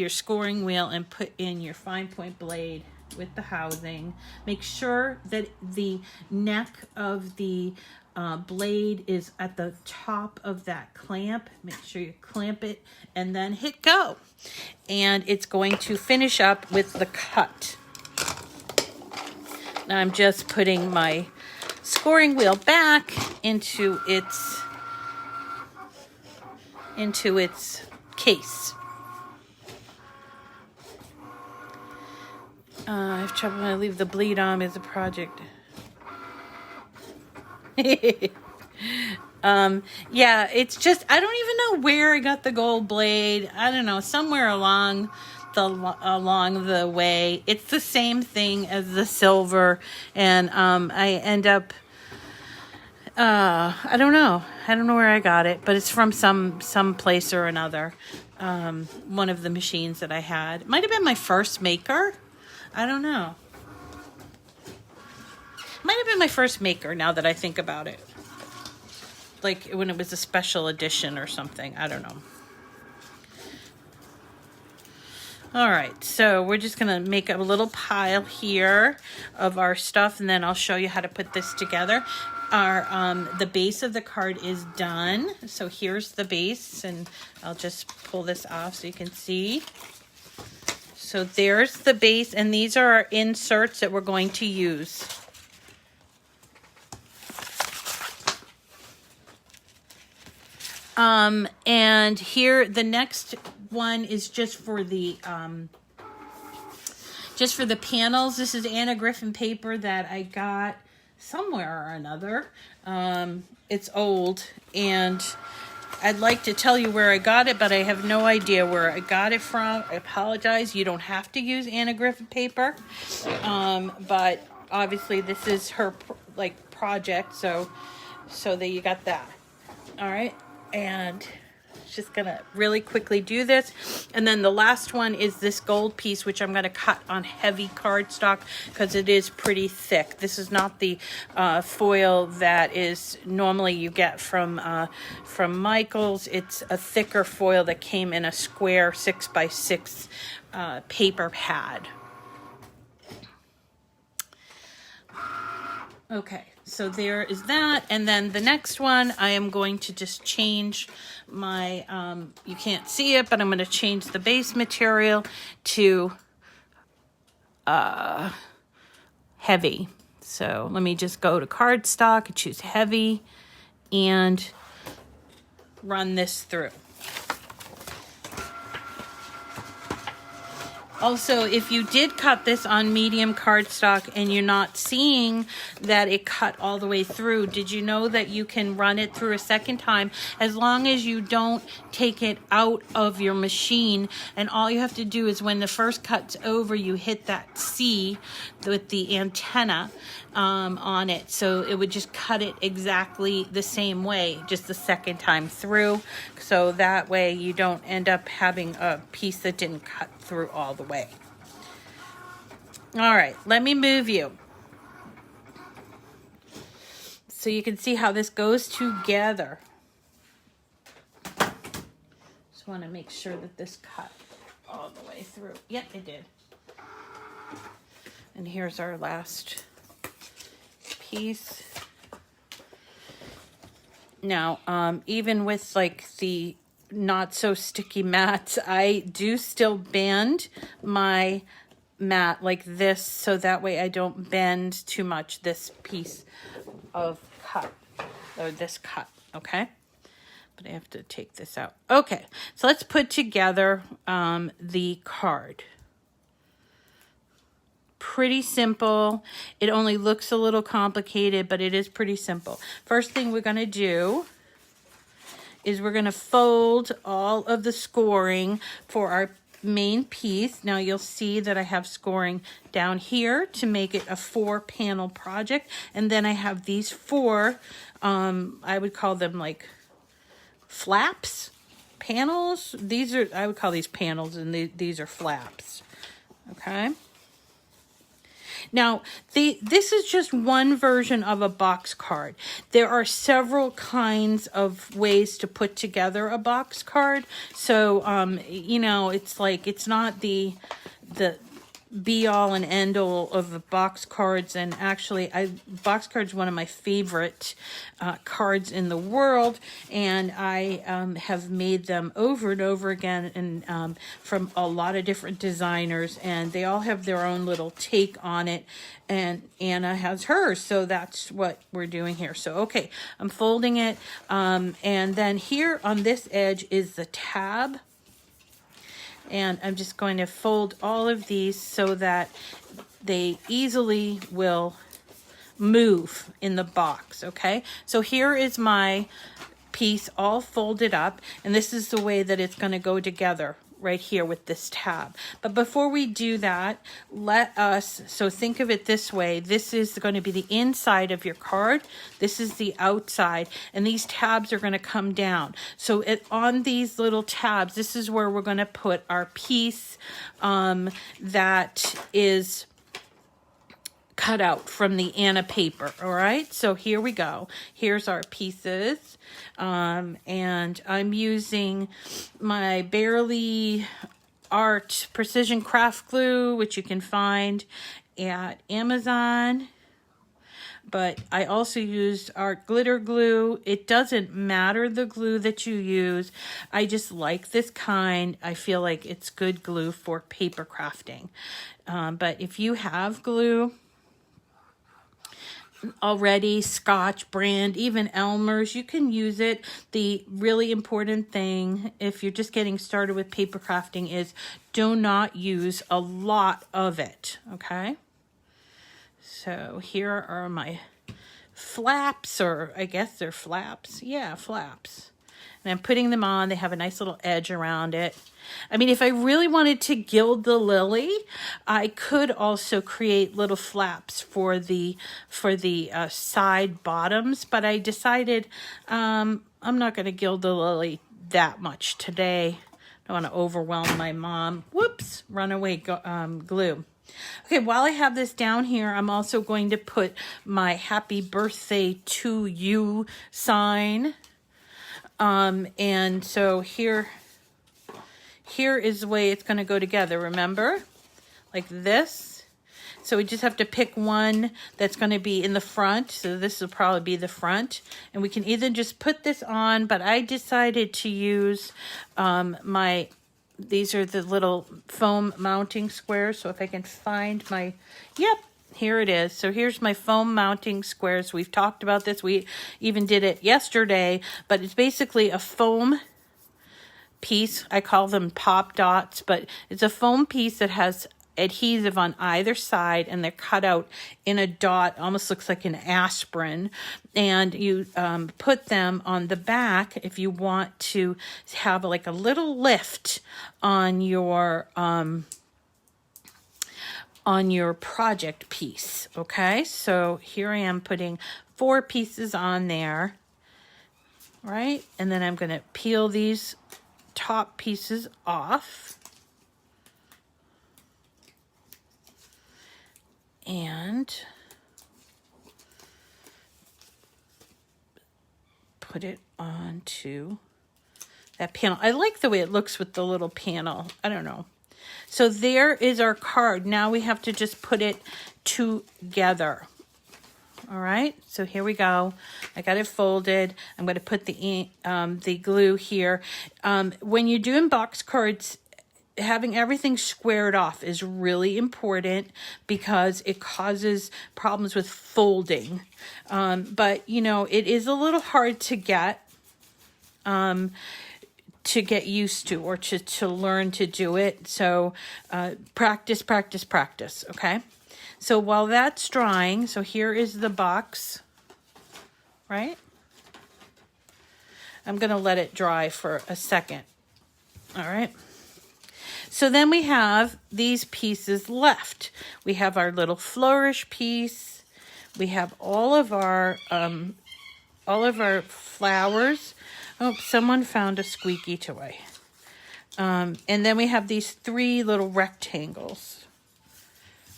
scoring wheel and put in your fine point blade with the housing. Make sure that the neck of the blade is at the top of that clamp. Make sure you clamp it and then hit go. And it's going to finish up with the cut. Now I'm just putting my scoring wheel back into its case. I have trouble when I leave the bleed on as a project. Yeah, it's just, I don't even know where I got the gold blade. I don't know, somewhere along the way. It's the same thing as the silver, and I end up I don't know where I got it, but it's from some place or another. One of the machines that I had. It might have been my first Maker. I don't know. Might have been my first Maker now that I think about it. Like when it was a special edition or something. I don't know. All right, so we're just gonna make a little pile here of our stuff, and then I'll show you how to put this together. The base of the card is done. So here's the base, and I'll just pull this off so you can see. So there's the base, and these are our inserts that we're going to use. And here, the next one is just for the panels. This is Anna Griffin paper that I got somewhere or another. It's old, and I'd like to tell you where I got it, but I have no idea where I got it from. I apologize. You don't have to use Anna Griffin paper, but obviously this is her project, so that you got that. All right, and just gonna really quickly do this, and then the last one is this gold piece, which I'm gonna cut on heavy cardstock because it is pretty thick. This is not the foil that is normally you get from Michaels. It's a thicker foil that came in a square 6x6 paper pad. Okay, so there is that, and then the next one, I am going to just change my, you can't see it, but I'm going to change the base material to heavy. So let me just go to cardstock and choose heavy and run this through. Also, if you did cut this on medium cardstock and you're not seeing that it cut all the way through, did you know that you can run it through a second time as long as you don't take it out of your machine? And all you have to do is when the first cut's over, you hit that C with the antenna on it. So it would just cut it exactly the same way, just the second time through. So that way you don't end up having a piece that didn't cut through all the way. All right, let me move you so you can see how this goes together. Just want to make sure that this cut all the way through. Yep, it did. And here's our last piece. Now, even with like the not so sticky mats, I do still bend my mat like this, so that way I don't bend too much this piece of cut, or this cut, okay? But I have to take this out. Okay, so let's put together the card. Pretty simple. It only looks a little complicated, but it is pretty simple. First thing we're gonna do is we're gonna fold all of the scoring for our main piece. Now you'll see that I have scoring down here to make it a 4-panel project, and then I have these 4, I would call them like flaps, panels. These are, I would call these panels, and these are flaps, okay? Now, this is just one version of a box card. There are several kinds of ways to put together a box card. So, you know, it's like, it's not the be all and end all of the box cards. And actually, box cards are one of my favorite cards in the world, and I have made them over and over again, and from a lot of different designers, and they all have their own little take on it, and Anna has hers, so that's what we're doing here. So okay, I'm folding it, and then here on this edge is the tab. And I'm just going to fold all of these so that they easily will move in the box, okay? So here is my piece all folded up, and this is the way that it's going to go together right here with this tab. But before we do that, so think of it this way. This is going to be the inside of your card. This is the outside, and these tabs are going to come down. So on these little tabs, this is where we're going to put our piece that is cut out from the Anna paper. All right, so here we go. Here's our pieces, and I'm using my Barely Art Precision Craft Glue, which you can find at Amazon. But I also used Art Glitter Glue. It doesn't matter the glue that you use. I just like this kind. I feel like it's good glue for paper crafting. But if you have glue already, Scotch brand, even Elmer's, you can use it. The really important thing, if you're just getting started with paper crafting, is do not use a lot of it, okay? So here are my flaps, or I guess they're flaps. Yeah, flaps. And I'm putting them on. They have a nice little edge around it. I mean, if I really wanted to gild the lily, I could also create little flaps for the side bottoms, but I decided I'm not going to gild the lily that much today. I don't want to overwhelm my mom. Whoops, runaway glue. Okay, while I have this down here, I'm also going to put my happy birthday to you sign. And so here is the way it's going to go together, remember? Like this. So we just have to pick one that's going to be in the front. So this will probably be the front. And we can either just put this on, but I decided to use these are the little foam mounting squares. So if I can find my, yep, here it is. So here's my foam mounting squares. We've talked about this. We even did it yesterday, but it's basically a foam piece. I call them pop dots, but it's a foam piece that has adhesive on either side, and they're cut out in a dot, almost looks like an aspirin, and you put them on the back if you want to have like a little lift on your project piece. Okay, so here I am putting 4 pieces on there, right? And then I'm going to peel these top pieces off. And put it onto that panel. I like the way it looks with the little panel. I don't know. So there is our card. Now we have to just put it together. All right, so here we go. I got it folded. I'm going to put the glue here. When you're doing box cards, having everything squared off is really important because it causes problems with folding. But you know, it is a little hard to get used to, or to learn to do it. So practice, practice, practice. Okay. So while that's drying, so here is the box, right? I'm going to let it dry for a second. All right. So then we have these pieces left. We have our little flourish piece. We have all of our flowers. Oh, someone found a squeaky toy. And then we have these 3 little rectangles.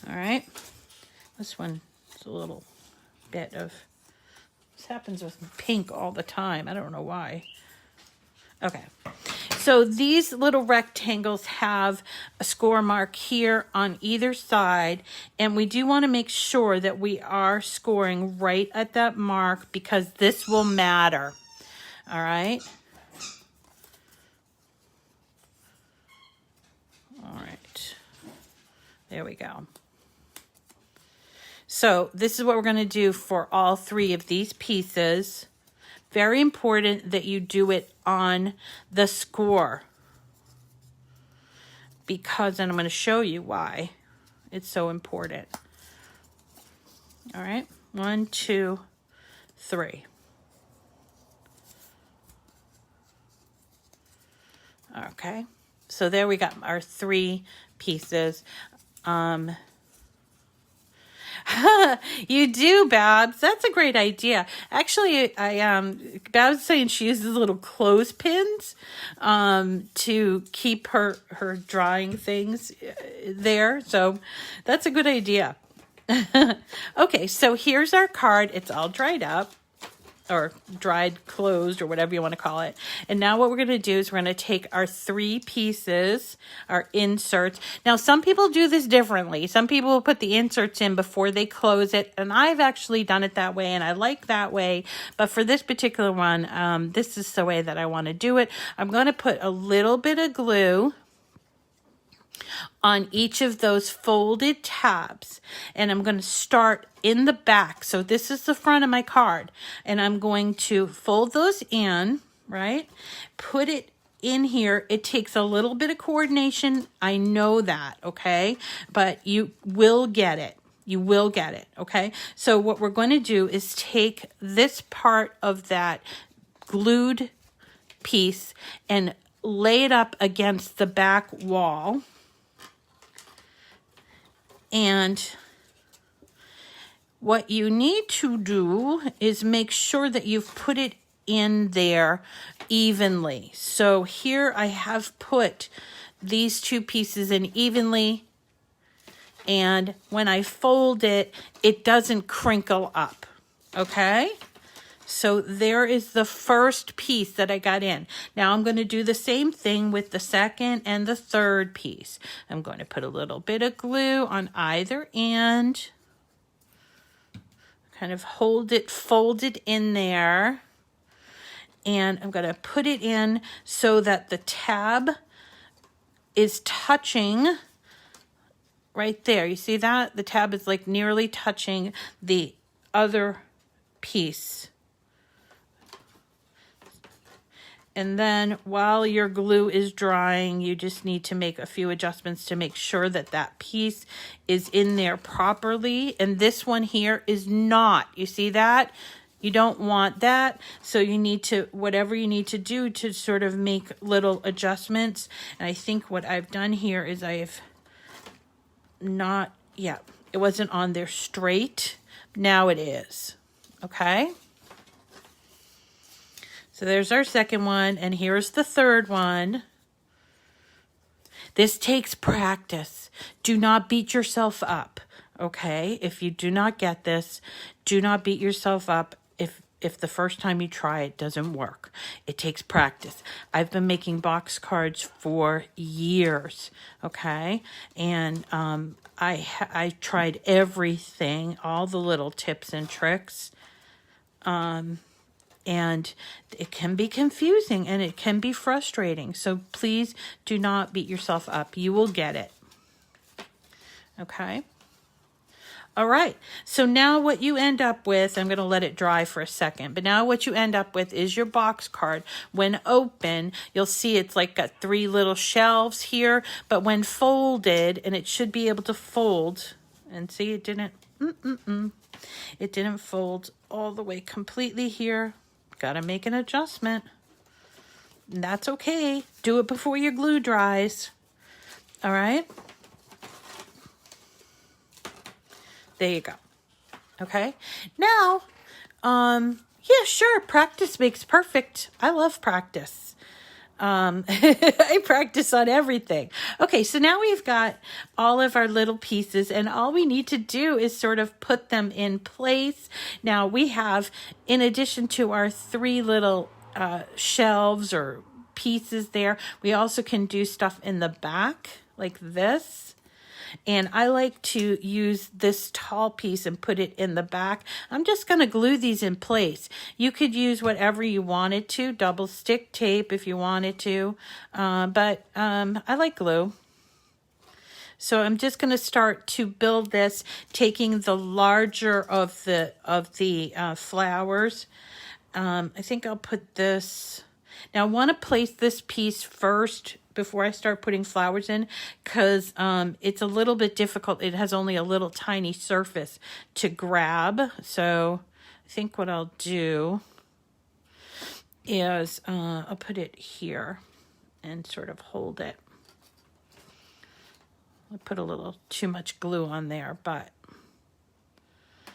All right. This one is a little bit of, this happens with pink all the time. I don't know why. Okay. So these little rectangles have a score mark here on either side, and we do want to make sure that we are scoring right at that mark because this will matter. All right. All right. There we go. So this is what we're going to do for all 3 of these pieces. Very important that you do it on the score, because, and I'm going to show you why it's so important. All right, 1, 2, 3. Okay, so there we got our 3 pieces. You do, Babs. That's a great idea. Actually, Babs is saying she uses little clothespins to keep her drying things there. So that's a good idea. Okay, so here's our card. It's all dried up, or dried, closed, or whatever you want to call it. And now what we're going to do is we're going to take our 3 pieces, our inserts. Now, some people do this differently. Some people will put the inserts in before they close it. And I've actually done it that way, and I like that way. But for this particular one, this is the way that I want to do it. I'm going to put a little bit of glue on each of those folded tabs, and I'm going to start in the back. So this is the front of my card, and I'm going to fold those in, right? Put it in here. It takes a little bit of coordination. I know that, okay? But you will get it. You will get it, okay? So what we're going to do is take this part of that glued piece and lay it up against the back wall. And what you need to do is make sure that you've put it in there evenly. So here I have put these two pieces in evenly, and when I fold it, it doesn't crinkle up, okay? So there is the first piece that I got in. Now I'm going to do the same thing with the second and the third piece. I'm going to put a little bit of glue on either end, kind of hold it, fold it in there, and I'm going to put it in so that the tab is touching right there. You see that? The tab is like nearly touching the other piece. And then while your glue is drying, you just need to make a few adjustments to make sure that that piece is in there properly. And this one here is not. You see that? You don't want that. So you need to, whatever you need to do to sort of make little adjustments. And I think what I've done here is I've not, yeah, it wasn't on there straight. Now it is. Okay. So there's our second one, and here's the third one. This takes practice. Do not beat yourself up, okay? If you do not get this, do not beat yourself up if the first time you try it doesn't work. It takes practice. I've been making box cards for years, okay? And I tried everything, all the little tips and tricks. And it can be confusing and it can be frustrating. So please do not beat yourself up. You will get it. Okay. All right. So now what you end up with, I'm going to let it dry for a second, but now what you end up with is your box card. When open, you'll see it's like got 3 little shelves here, but when folded, and it should be able to fold, and see it didn't, it didn't fold all the way completely here. Got to make an adjustment. And that's okay. Do it before your glue dries. All right. There you go. Okay. Now, yeah, sure. Practice makes perfect. I love practice. I practice on everything. Okay, so now we've got all of our little pieces, and all we need to do is sort of put them in place. Now we have, in addition to our 3 little shelves or pieces there, we also can do stuff in the back like this. And I like to use this tall piece and put it in the back. I'm just going to glue these in place. You could use whatever you wanted to, double stick tape if you wanted to, but I like glue. So I'm just going to start to build this, taking the larger of the flowers. I think I'll put this. Now I want to place this piece first before I start putting flowers in, because it's a little bit difficult. It has only a little tiny surface to grab. So I think what I'll do is I'll put it here and sort of hold it. I put a little too much glue on there, but a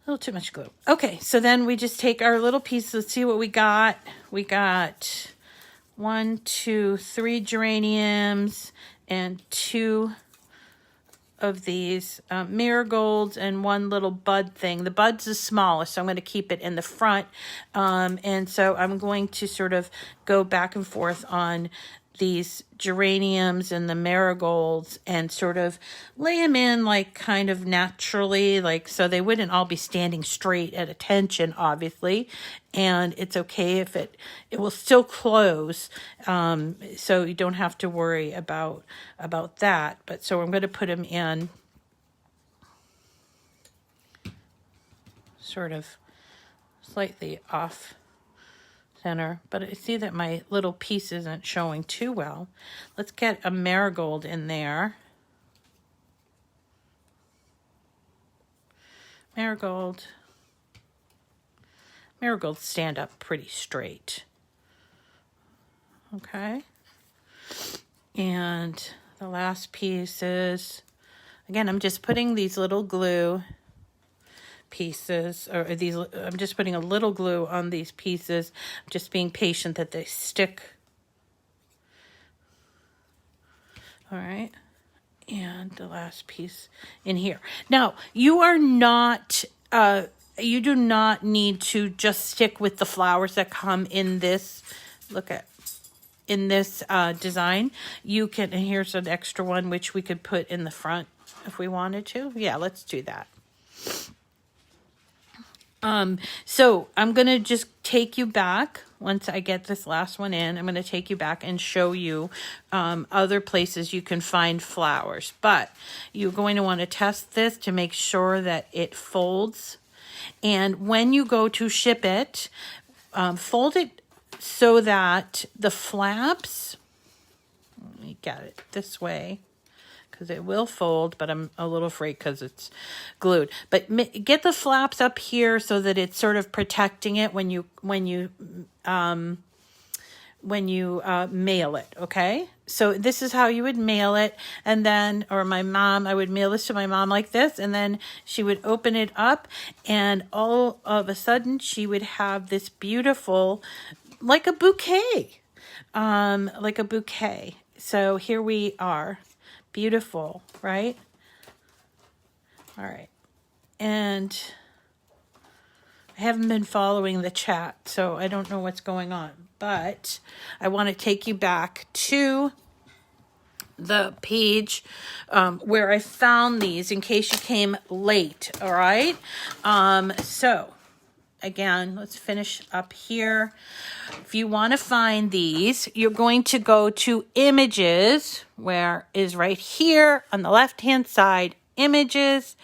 little too much glue. Okay, so then we just take our little piece. Let's see what we got. We got 1, 2, 3 geraniums and 2 of these marigolds and 1 little bud thing. The bud's the smallest, so I'm going to keep it in the front. And so I'm going to sort of go back and forth on these geraniums and the marigolds and sort of lay them in like kind of naturally, like so they wouldn't all be standing straight at attention, obviously. And it's okay if it will still close, so you don't have to worry about that. But so I'm going to put them in sort of slightly off center, but I see that my little piece isn't showing too well. Let's get a marigold in there. Marigolds stand up pretty straight. Okay. And the last piece is, again, I'm just putting these little glue pieces, or these, I'm just putting a little glue on these pieces, just being patient that they stick. All right. And the last piece in here. Now, you are not, you do not need to just stick with the flowers that come in this, in this design. You can, and here's an extra one, which we could put in the front if we wanted to. Yeah, let's do that. So I'm going to just take you back. Once I get this last one in, I'm going to take you back and show you other places you can find flowers. But you're going to want to test this to make sure that it folds. And when you go to ship it, fold it so that the flaps, let me get it this way, because it will fold, but I'm a little afraid because it's glued. But get the flaps up here so that it's sort of protecting it when you mail it, okay? So this is how you would mail it, and then, or my mom, I would mail this to my mom like this, and then she would open it up, and all of a sudden she would have this beautiful, like a bouquet, So here we are. Beautiful, right? All right. And I haven't been following the chat, so I don't know what's going on. But I want to take you back to the page where I found these in case you came late, all right? So again, let's finish up here. If you want to find these, you're going to go to images, where is right here on the left-hand side, images.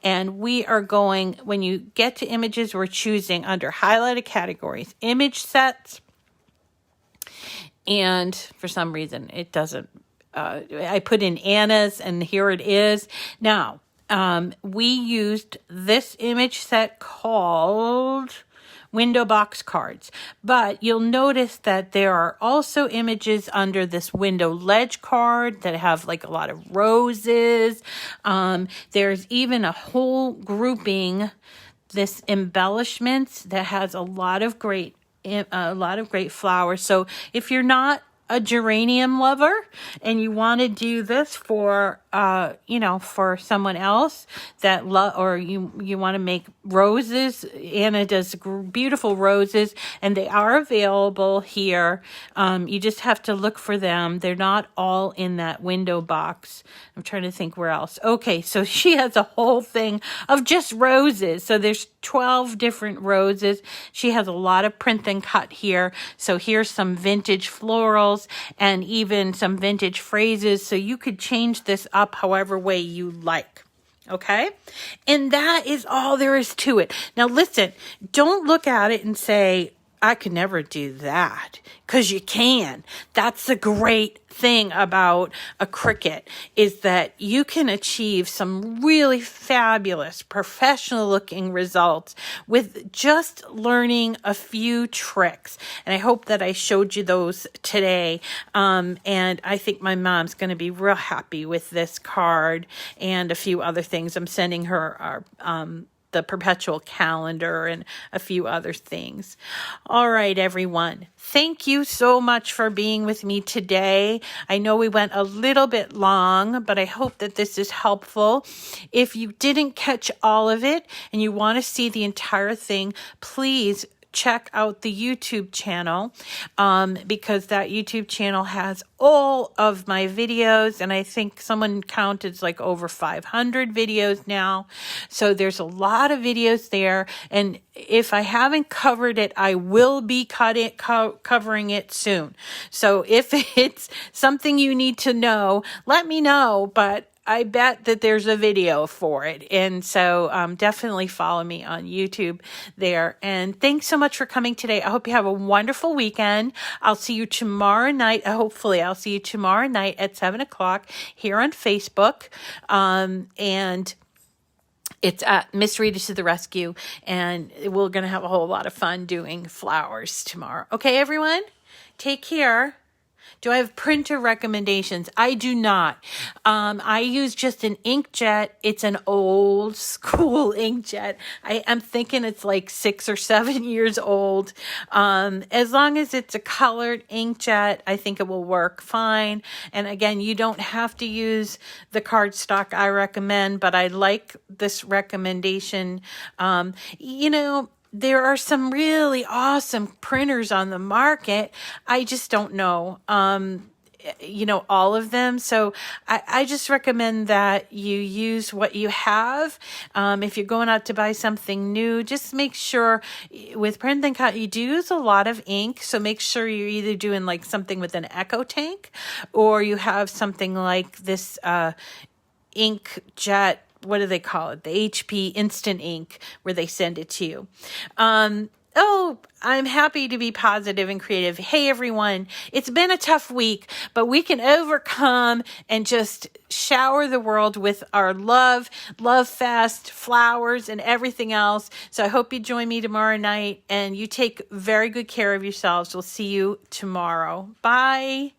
And we are going, when you get to images, we're choosing under highlighted categories, image sets. And for some reason, it doesn't, I put in Anna's and here it is. Now, we used this image set called window box cards, but you'll notice that there are also images under this window ledge card that have like a lot of roses. There's even a whole grouping, this embellishments, that has a lot of great flowers. So if you're not a geranium lover and you want to do this for for someone else that or you want to make roses, Anna does beautiful roses, and they are available here. You just have to look for them. They're not all in that window box. I'm trying to think where else. Okay, so she has a whole thing of just roses. So there's 12 different roses. She has a lot of print and cut here. So here's some vintage florals and even some vintage phrases. So you could change this up however way you like. Okay? And that is all there is to it. Now listen, don't look at it and say, I could never do that, because you can. That's the great thing about a Cricut, is that you can achieve some really fabulous professional looking results with just learning a few tricks. And I hope that I showed you those today. And I think my mom's going to be real happy with this card and a few other things. I'm sending her the perpetual calendar and a few other things. All right, everyone. Thank you so much for being with me today. I know we went a little bit long, but I hope that this is helpful. If you didn't catch all of it and you want to see the entire thing, please check out the YouTube channel, because that YouTube channel has all of my videos, and I think someone counted it's like over 500 videos now. So there's a lot of videos there, and if I haven't covered it, I will be covering it soon. So if it's something you need to know, let me know, but I bet that there's a video for it. And so definitely follow me on YouTube there. And thanks so much for coming today. I hope you have a wonderful weekend. I'll see you tomorrow night. Hopefully I'll see you tomorrow night at 7 o'clock here on Facebook. And It's Miss Rita to the rescue, and we're going to have a whole lot of fun doing flowers tomorrow. Okay, everyone? Take care. Do I have printer recommendations? I do not. I use just an inkjet. It's an old school inkjet. I'm thinking it's like 6 or 7 years old. As long as it's a colored inkjet, I think it will work fine. And again, you don't have to use the cardstock I recommend, but I like this recommendation. There are some really awesome printers on the market. I just don't know, all of them. So I just recommend that you use what you have. If you're going out to buy something new, just make sure with Print and Cut, you do use a lot of ink. So make sure you're either doing like something with an echo tank, or you have something like this inkjet. What do they call it? The HP Instant Ink, where they send it to you. I'm happy to be positive and creative. Hey, everyone, it's been a tough week, but we can overcome and just shower the world with our love fest, flowers, and everything else. So I hope you join me tomorrow night, and you take very good care of yourselves. We'll see you tomorrow. Bye.